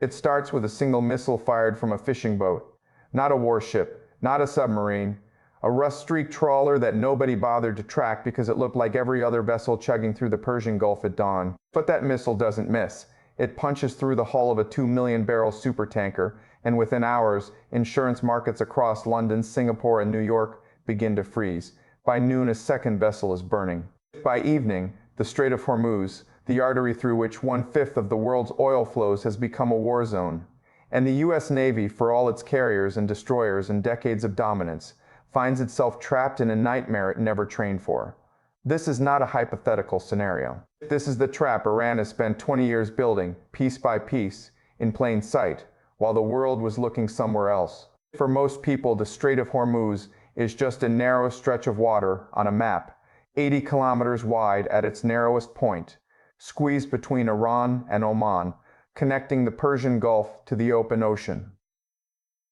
It starts with a single missile fired from a fishing boat. Not a warship, not a submarine, a rust-streaked trawler that nobody bothered to track because it looked like every other vessel chugging through the Persian Gulf at dawn. But that missile doesn't miss. It punches through the hull of a 2-million-barrel supertanker, and within hours, insurance markets across London, Singapore, and New York begin to freeze. By noon, a second vessel is burning. By evening, the Strait of Hormuz, the artery through which 1/5 of the world's oil flows, has become a war zone. And the U.S. Navy, for all its carriers and destroyers and decades of dominance, finds itself trapped in a nightmare it never trained for. This is not a hypothetical scenario. This is the trap Iran has spent 20 years building, piece by piece, in plain sight, while the world was looking somewhere else. For most people, the Strait of Hormuz is just a narrow stretch of water on a map, 80 kilometers wide at its narrowest point, squeezed between Iran and Oman, connecting the Persian Gulf to the open ocean.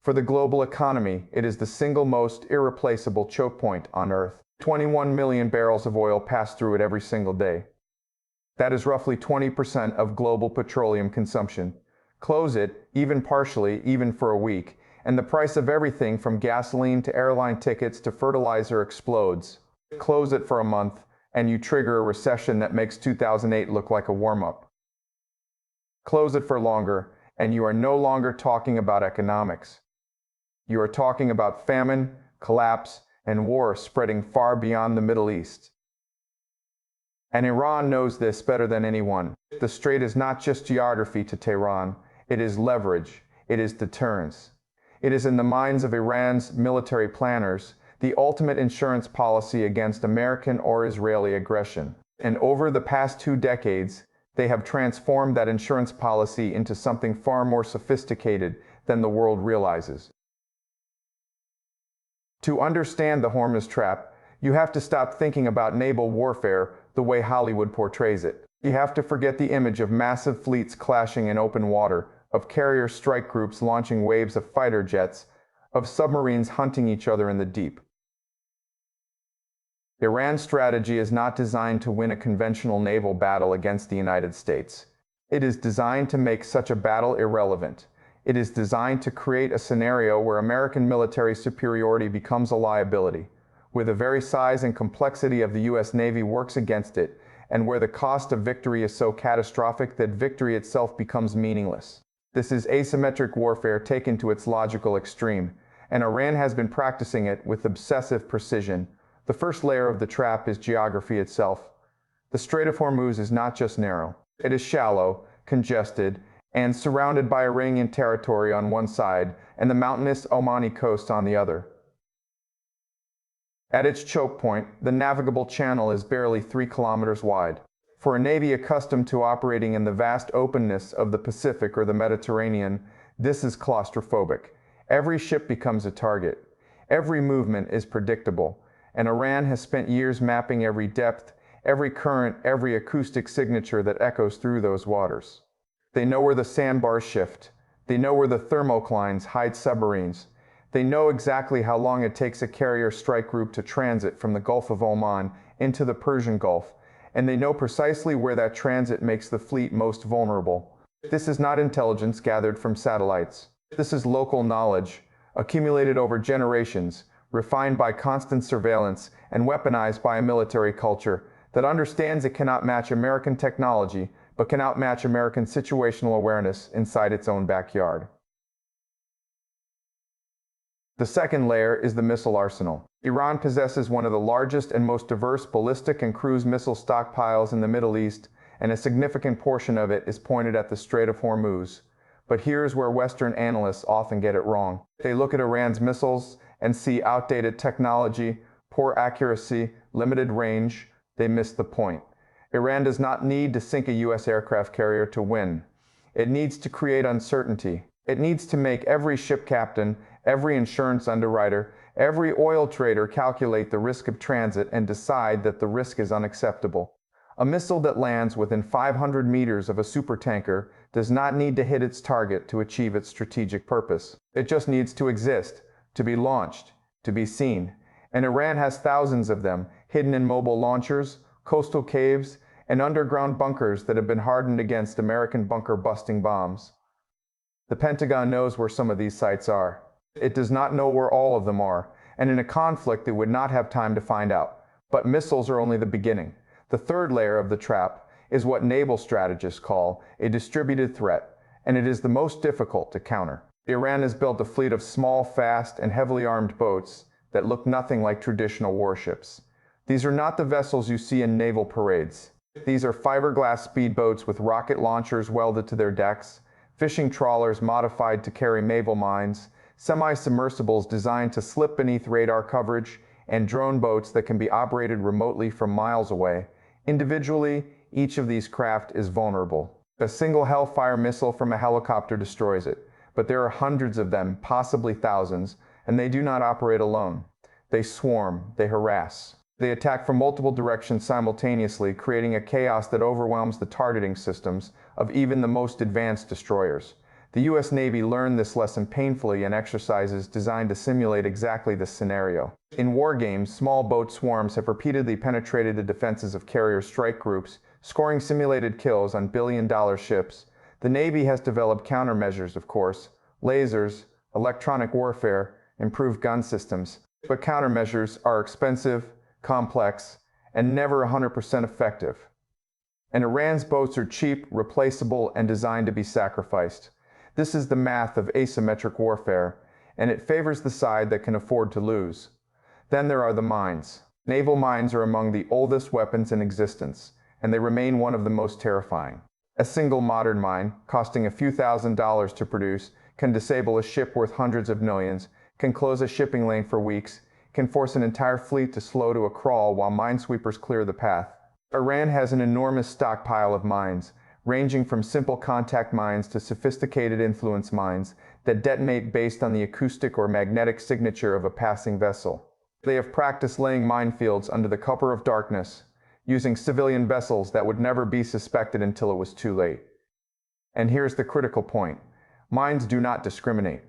For the global economy, it is the single most irreplaceable choke point on Earth. 21 million barrels of oil pass through it every single day. That is roughly 20% of global petroleum consumption. Close it, even partially, even for a week, and the price of everything from gasoline to airline tickets to fertilizer explodes. Close it for a month, and you trigger a recession that makes 2008 look like a warm-up. Close it for longer, and you are no longer talking about economics. You are talking about famine, collapse, and war spreading far beyond the Middle East. And Iran knows this better than anyone. The strait is not just geography to Tehran, it is leverage, it is deterrence. It is in the minds of Iran's military planners, the ultimate insurance policy against American or Israeli aggression. And over the past 2 decades, they have transformed that insurance policy into something far more sophisticated than the world realizes. To understand the Hormuz trap, you have to stop thinking about naval warfare the way Hollywood portrays it. You have to forget the image of massive fleets clashing in open water, of carrier strike groups launching waves of fighter jets, of submarines hunting each other in the deep. Iran's strategy is not designed to win a conventional naval battle against the United States. It is designed to make such a battle irrelevant. It is designed to create a scenario where American military superiority becomes a liability, where the very size and complexity of the U.S. Navy works against it, and where the cost of victory is so catastrophic that victory itself becomes meaningless. This is asymmetric warfare taken to its logical extreme, and Iran has been practicing it with obsessive precision. The first layer of the trap is geography itself. The Strait of Hormuz is not just narrow. It is shallow, congested, and surrounded by Iranian territory on one side and the mountainous Omani coast on the other. At its choke point, the navigable channel is barely 3 kilometers wide. For a navy accustomed to operating in the vast openness of the Pacific or the Mediterranean, this is claustrophobic. Every ship becomes a target. Every movement is predictable. And Iran has spent years mapping every depth, every current, every acoustic signature that echoes through those waters. They know where the sandbars shift. They know where the thermoclines hide submarines. They know exactly how long it takes a carrier strike group to transit from the Gulf of Oman into the Persian Gulf, and they know precisely where that transit makes the fleet most vulnerable. This is not intelligence gathered from satellites. This is local knowledge, accumulated over generations, refined by constant surveillance, and weaponized by a military culture that understands it cannot match American technology, but can outmatch American situational awareness inside its own backyard. The second layer is the missile arsenal. Iran possesses one of the largest and most diverse ballistic and cruise missile stockpiles in the Middle East, and a significant portion of it is pointed at the Strait of Hormuz. But here's where Western analysts often get it wrong. They look at Iran's missiles and see outdated technology, poor accuracy, limited range. They miss the point. Iran does not need to sink a U.S. aircraft carrier to win. It needs to create uncertainty. It needs to make every ship captain, every insurance underwriter, every oil trader calculate the risk of transit and decide that the risk is unacceptable. A missile that lands within 500 meters of a supertanker does not need to hit its target to achieve its strategic purpose. It just needs to exist, to be launched, to be seen. And Iran has thousands of them, hidden in mobile launchers, coastal caves, and underground bunkers that have been hardened against American bunker-busting bombs. The Pentagon knows where some of these sites are. It does not know where all of them are, and in a conflict it would not have time to find out. But missiles are only the beginning. The third layer of the trap is what naval strategists call a distributed threat, and it is the most difficult to counter. Iran has built a fleet of small, fast, and heavily armed boats that look nothing like traditional warships. These are not the vessels you see in naval parades. These are fiberglass speedboats with rocket launchers welded to their decks, fishing trawlers modified to carry naval mines, semi-submersibles designed to slip beneath radar coverage, and drone boats that can be operated remotely from miles away. Individually, each of these craft is vulnerable. A single Hellfire missile from a helicopter destroys it, but there are hundreds of them, possibly thousands, and they do not operate alone. They swarm, they harass. They attack from multiple directions simultaneously, creating a chaos that overwhelms the targeting systems of even the most advanced destroyers. The U.S. Navy learned this lesson painfully in exercises designed to simulate exactly this scenario. In war games, small boat swarms have repeatedly penetrated the defenses of carrier strike groups, scoring simulated kills on billion-dollar ships. The Navy has developed countermeasures, of course, lasers, electronic warfare, improved gun systems. But countermeasures are expensive, complex, and never 100% effective. And Iran's boats are cheap, replaceable, and designed to be sacrificed. This is the math of asymmetric warfare, and it favors the side that can afford to lose. Then there are the mines. Naval mines are among the oldest weapons in existence, and they remain one of the most terrifying. A single modern mine, costing a few $1,000s to produce, can disable a ship worth hundreds of millions, can close a shipping lane for weeks, can force an entire fleet to slow to a crawl while minesweepers clear the path. Iran has an enormous stockpile of mines, ranging from simple contact mines to sophisticated influence mines that detonate based on the acoustic or magnetic signature of a passing vessel. They have practiced laying minefields under the cover of darkness, using civilian vessels that would never be suspected until it was too late. And here's the critical point. Mines do not discriminate.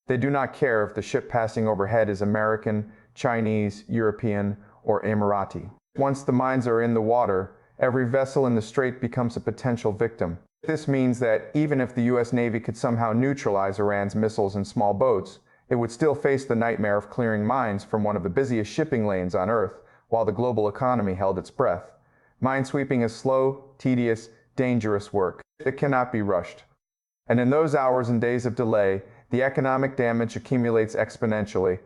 They do not care if the ship passing overhead is American, Chinese, European, or Emirati. Once the mines are in the water, every vessel in the strait becomes a potential victim. This means that even if the U.S. Navy could somehow neutralize Iran's missiles and small boats, it would still face the nightmare of clearing mines from one of the busiest shipping lanes on Earth while the global economy held its breath. Minesweeping is slow, tedious, dangerous work. It cannot be rushed. And in those hours and days of delay, the economic damage accumulates exponentially.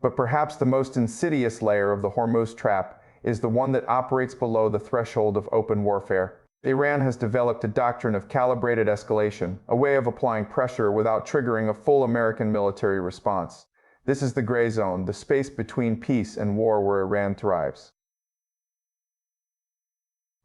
But perhaps the most insidious layer of the Hormuz trap is the one that operates below the threshold of open warfare. Iran has developed a doctrine of calibrated escalation, a way of applying pressure without triggering a full American military response. This is the gray zone, the space between peace and war where Iran thrives.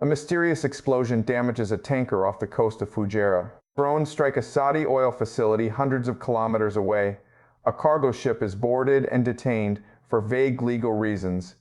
A mysterious explosion damages a tanker off the coast of Fujairah. Drones strike a Saudi oil facility hundreds of kilometers away. A cargo ship is boarded and detained for vague legal reasons.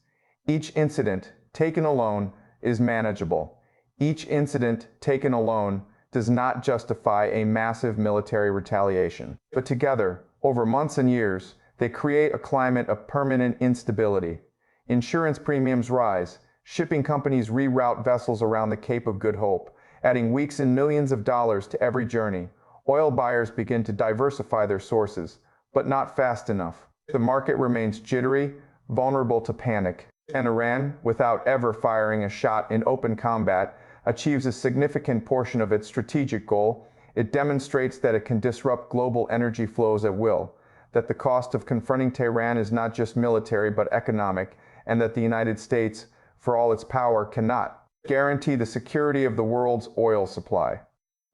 Each incident, taken alone, is manageable. Each incident, taken alone, does not justify a massive military retaliation. But together, over months and years, they create a climate of permanent instability. Insurance premiums rise. Shipping companies reroute vessels around the Cape of Good Hope, adding weeks and millions of dollars to every journey. Oil buyers begin to diversify their sources, but not fast enough. The market remains jittery, vulnerable to panic, and Iran, without ever firing a shot in open combat, achieves a significant portion of its strategic goal. It demonstrates that it can disrupt global energy flows at will, that the cost of confronting Tehran is not just military but economic, and that the United States, for all its power, cannot guarantee the security of the world's oil supply.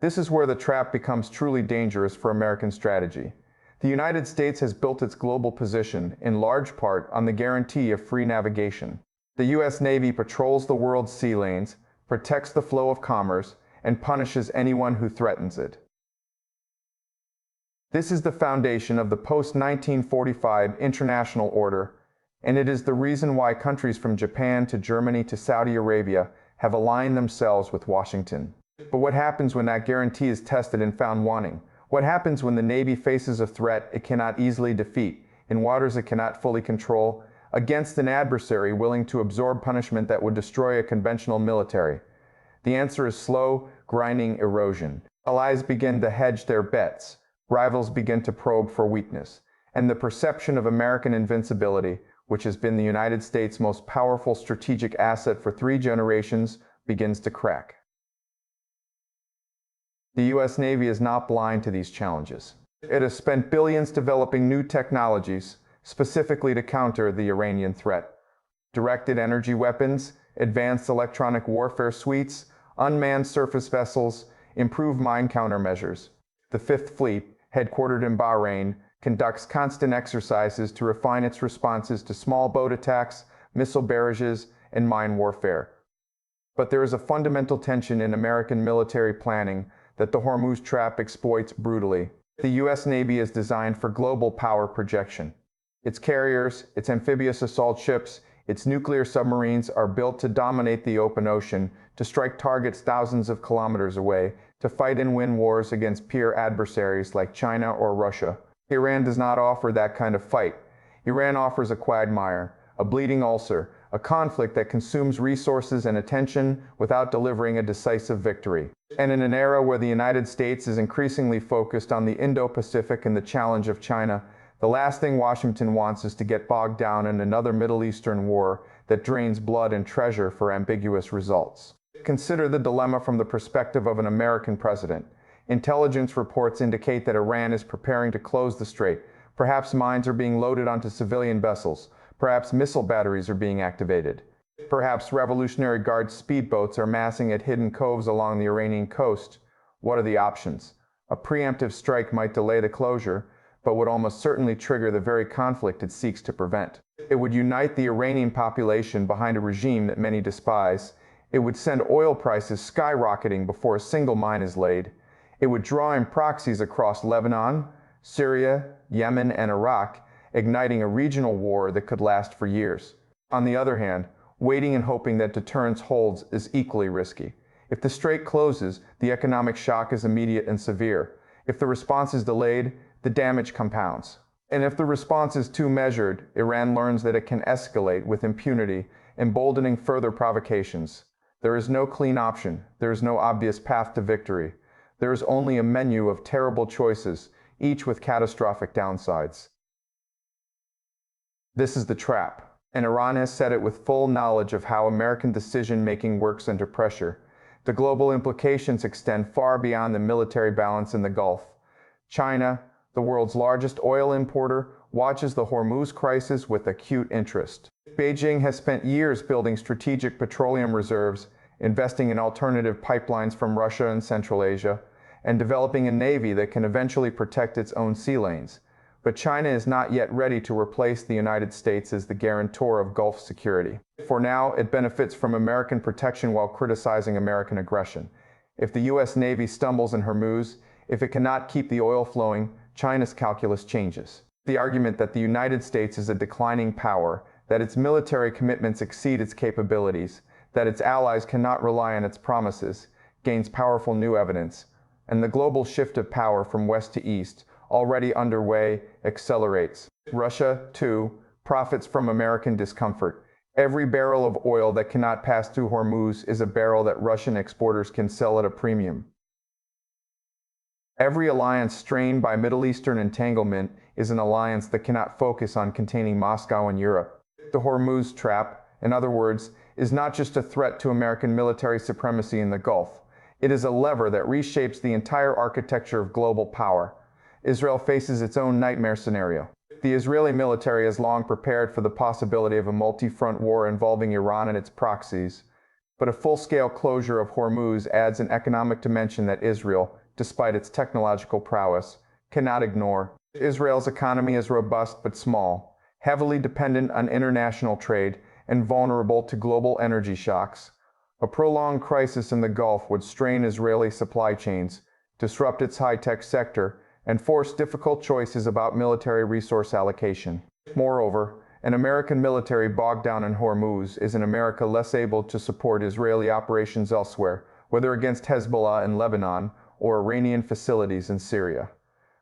This is where the trap becomes truly dangerous for American strategy. The United States has built its global position, in large part, on the guarantee of free navigation. The U.S. Navy patrols the world's sea lanes, protects the flow of commerce, and punishes anyone who threatens it. This is the foundation of the post-1945 international order, and it is the reason why countries from Japan to Germany to Saudi Arabia have aligned themselves with Washington. But what happens when that guarantee is tested and found wanting? What happens when the Navy faces a threat it cannot easily defeat, in waters it cannot fully control, against an adversary willing to absorb punishment that would destroy a conventional military? The answer is slow, grinding erosion. Allies begin to hedge their bets. Rivals begin to probe for weakness, and the perception of American invincibility, which has been the United States' most powerful strategic asset for 3 generations, begins to crack. The U.S. Navy is not blind to these challenges. It has spent billions developing new technologies, specifically to counter the Iranian threat. Directed energy weapons, advanced electronic warfare suites, unmanned surface vessels, improved mine countermeasures. The Fifth Fleet, headquartered in Bahrain, conducts constant exercises to refine its responses to small boat attacks, missile barrages, and mine warfare. But there is a fundamental tension in American military planning that the Hormuz trap exploits brutally. The U.S. Navy is designed for global power projection. Its carriers, its amphibious assault ships, its nuclear submarines are built to dominate the open ocean, to strike targets thousands of kilometers away, to fight and win wars against peer adversaries like China or Russia. Iran does not offer that kind of fight. Iran offers a quagmire, a bleeding ulcer, a conflict that consumes resources and attention without delivering a decisive victory. And in an era where the United States is increasingly focused on the Indo-Pacific and the challenge of China, the last thing Washington wants is to get bogged down in another Middle Eastern war that drains blood and treasure for ambiguous results. Consider the dilemma from the perspective of an American president. Intelligence reports indicate that Iran is preparing to close the strait. Perhaps mines are being loaded onto civilian vessels. Perhaps missile batteries are being activated. Perhaps Revolutionary Guard speedboats are massing at hidden coves along the Iranian coast. What are the options? A preemptive strike might delay the closure, but would almost certainly trigger the very conflict it seeks to prevent. It would unite the Iranian population behind a regime that many despise. It would send oil prices skyrocketing before a single mine is laid. It would draw in proxies across Lebanon, Syria, Yemen, and Iraq, igniting a regional war that could last for years. On the other hand, waiting and hoping that deterrence holds is equally risky. If the strait closes, the economic shock is immediate and severe. If the response is delayed, the damage compounds. And if the response is too measured, Iran learns that it can escalate with impunity, emboldening further provocations. There is no clean option. There is no obvious path to victory. There is only a menu of terrible choices, each with catastrophic downsides. This is the trap, and Iran has set it with full knowledge of how American decision-making works under pressure. The global implications extend far beyond the military balance in the Gulf. China, the world's largest oil importer, watches the Hormuz crisis with acute interest. Beijing has spent years building strategic petroleum reserves, investing in alternative pipelines from Russia and Central Asia, and developing a navy that can eventually protect its own sea lanes. But China is not yet ready to replace the United States as the guarantor of Gulf security. For now, it benefits from American protection while criticizing American aggression. If the U.S. Navy stumbles in Hormuz, if it cannot keep the oil flowing, China's calculus changes. The argument that the United States is a declining power, that its military commitments exceed its capabilities, that its allies cannot rely on its promises, gains powerful new evidence, and the global shift of power from west to east, already underway, accelerates. Russia, too, profits from American discomfort. Every barrel of oil that cannot pass through Hormuz is a barrel that Russian exporters can sell at a premium. Every alliance strained by Middle Eastern entanglement is an alliance that cannot focus on containing Moscow and Europe. The Hormuz trap, in other words, is not just a threat to American military supremacy in the Gulf. It is a lever that reshapes the entire architecture of global power. Israel faces its own nightmare scenario. The Israeli military has long prepared for the possibility of a multi-front war involving Iran and its proxies. But a full-scale closure of Hormuz adds an economic dimension that Israel, despite its technological prowess, cannot ignore. Israel's economy is robust but small, heavily dependent on international trade, and vulnerable to global energy shocks. A prolonged crisis in the Gulf would strain Israeli supply chains, disrupt its high-tech sector, and force difficult choices about military resource allocation. Moreover, an American military bogged down in Hormuz is an America less able to support Israeli operations elsewhere, whether against Hezbollah in Lebanon or Iranian facilities in Syria.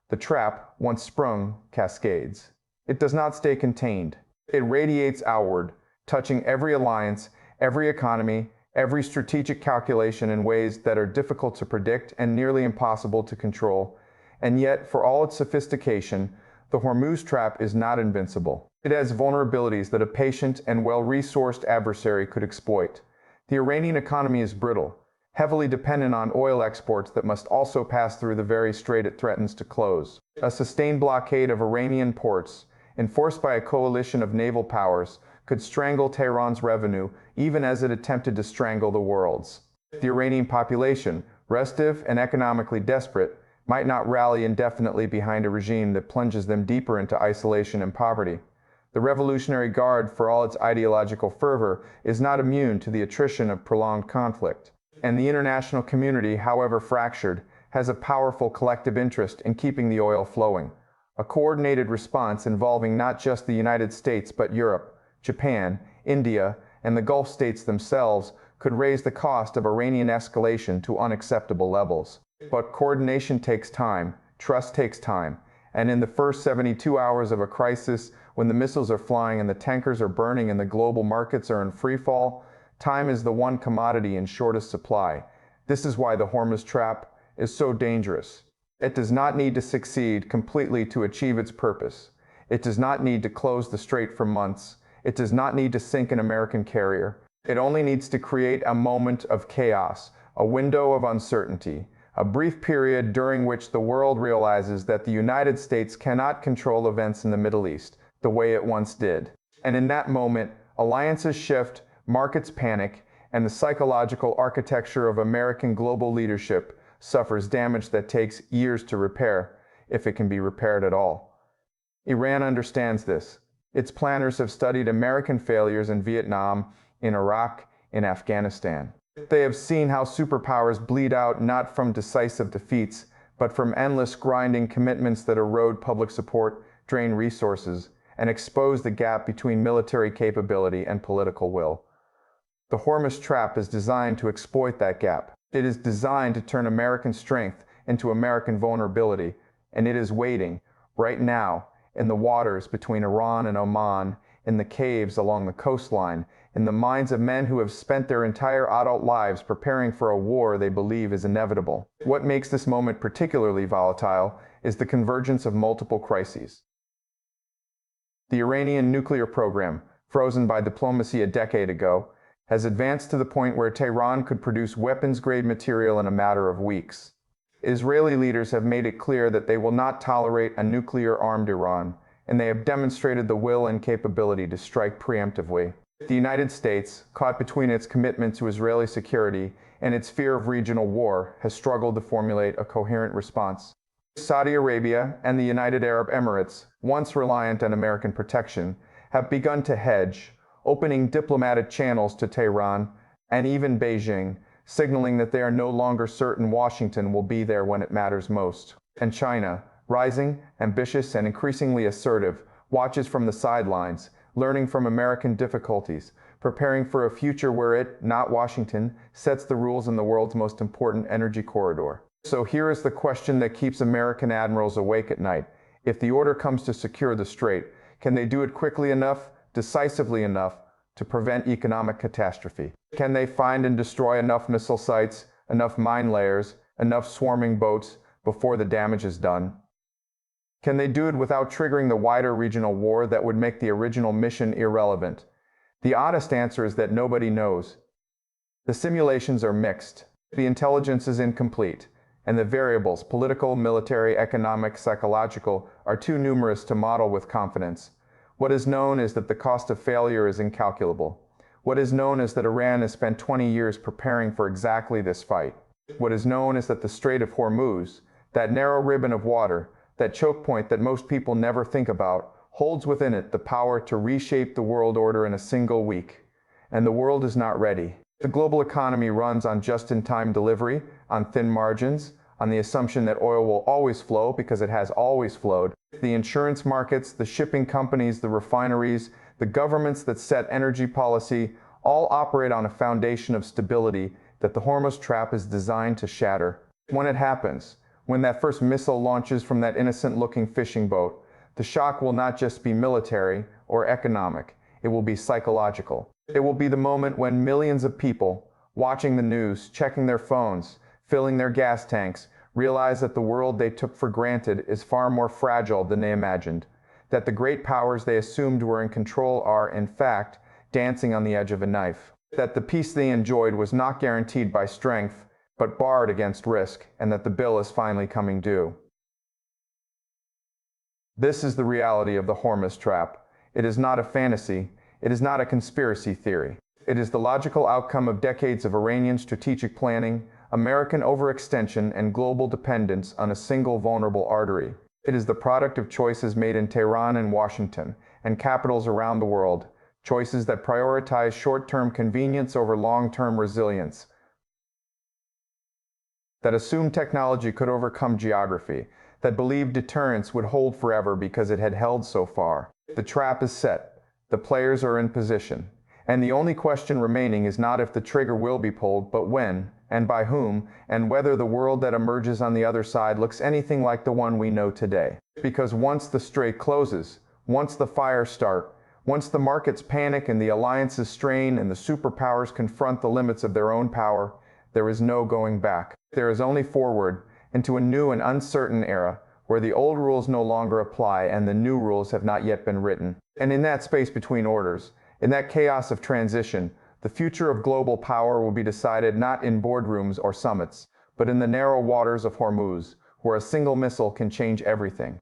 The trap, once sprung, cascades. It does not stay contained. It radiates outward, touching every alliance, every economy, every strategic calculation in ways that are difficult to predict and nearly impossible to control. And yet, for all its sophistication, the Hormuz trap is not invincible. It has vulnerabilities that a patient and well-resourced adversary could exploit. The Iranian economy is brittle, heavily dependent on oil exports that must also pass through the very strait it threatens to close. A sustained blockade of Iranian ports, enforced by a coalition of naval powers, could strangle Tehran's revenue even as it attempted to strangle the world's. The Iranian population, restive and economically desperate, might not rally indefinitely behind a regime that plunges them deeper into isolation and poverty. The Revolutionary Guard, for all its ideological fervor, is not immune to the attrition of prolonged conflict. And the international community, however fractured, has a powerful collective interest in keeping the oil flowing. A coordinated response involving not just the United States but Europe, Japan, India, and the Gulf states themselves could raise the cost of Iranian escalation to unacceptable levels. But coordination takes time, trust takes time, and in the first 72 hours of a crisis, when the missiles are flying and the tankers are burning and the global markets are in freefall, time is the one commodity in shortest supply. This is why the Hormuz trap is so dangerous. It does not need to succeed completely to achieve its purpose. It does not need to close the strait for months. It does not need to sink an American carrier. It only needs to create a moment of chaos, a window of uncertainty, a brief period during which the world realizes that the United States cannot control events in the Middle East the way it once did. And in that moment, alliances shift, markets panic, and the psychological architecture of American global leadership suffers damage that takes years to repair, if it can be repaired at all. Iran understands this. Its planners have studied American failures in Vietnam, in Iraq, in Afghanistan. They have seen how superpowers bleed out not from decisive defeats, but from endless grinding commitments that erode public support, drain resources, and expose the gap between military capability and political will. The Hormuz trap is designed to exploit that gap. It is designed to turn American strength into American vulnerability, and it is waiting, right now, in the waters between Iran and Oman, in the caves along the coastline, in the minds of men who have spent their entire adult lives preparing for a war they believe is inevitable. What makes this moment particularly volatile is the convergence of multiple crises. The Iranian nuclear program, frozen by diplomacy a decade ago, has advanced to the point where Tehran could produce weapons-grade material in a matter of weeks. Israeli leaders have made it clear that they will not tolerate a nuclear-armed Iran, and they have demonstrated the will and capability to strike preemptively. The United States, caught between its commitment to Israeli security and its fear of regional war, has struggled to formulate a coherent response. Saudi Arabia and the United Arab Emirates, once reliant on American protection, have begun to hedge, opening diplomatic channels to Tehran and even Beijing, signaling that they are no longer certain Washington will be there when it matters most. And China, rising, ambitious, and increasingly assertive, watches from the sidelines, learning from American difficulties, preparing for a future where it, not Washington, sets the rules in the world's most important energy corridor. So here is the question that keeps American admirals awake at night. If the order comes to secure the strait, can they do it quickly enough, decisively enough, to prevent economic catastrophe? Can they find and destroy enough missile sites, enough mine layers, enough swarming boats before the damage is done? Can they do it without triggering the wider regional war that would make the original mission irrelevant? The honest answer is that nobody knows. The simulations are mixed, the intelligence is incomplete, and the variables, political, military, economic, psychological, are too numerous to model with confidence. What is known is that the cost of failure is incalculable. What is known is that Iran has spent 20 years preparing for exactly this fight. What is known is that the Strait of Hormuz, that narrow ribbon of water, that choke point that most people never think about, holds within it the power to reshape the world order in a single week. And the world is not ready. The global economy runs on just-in-time delivery, on thin margins, on the assumption that oil will always flow because it has always flowed. The insurance markets, the shipping companies, the refineries, the governments that set energy policy, all operate on a foundation of stability that the Hormuz trap is designed to shatter. When it happens, when that first missile launches from that innocent-looking fishing boat, the shock will not just be military or economic, it will be psychological. It will be the moment when millions of people, watching the news, checking their phones, filling their gas tanks, realize that the world they took for granted is far more fragile than they imagined, that the great powers they assumed were in control are, in fact, dancing on the edge of a knife, that the peace they enjoyed was not guaranteed by strength, but barred against risk, and that the bill is finally coming due. This is the reality of the Hormuz trap. It is not a fantasy. It is not a conspiracy theory. It is the logical outcome of decades of Iranian strategic planning, American overextension, and global dependence on a single vulnerable artery. It is the product of choices made in Tehran and Washington, and capitals around the world, choices that prioritize short-term convenience over long-term resilience, that assumed technology could overcome geography, that believed deterrence would hold forever because it had held so far. The trap is set. The players are in position. And the only question remaining is not if the trigger will be pulled, but when, and by whom, and whether the world that emerges on the other side looks anything like the one we know today. Because once the strait closes, once the fires start, once the markets panic and the alliances strain and the superpowers confront the limits of their own power, there is no going back. There is only forward, into a new and uncertain era, where the old rules no longer apply and the new rules have not yet been written. And in that space between orders, in that chaos of transition, the future of global power will be decided not in boardrooms or summits, but in the narrow waters of Hormuz, where a single missile can change everything.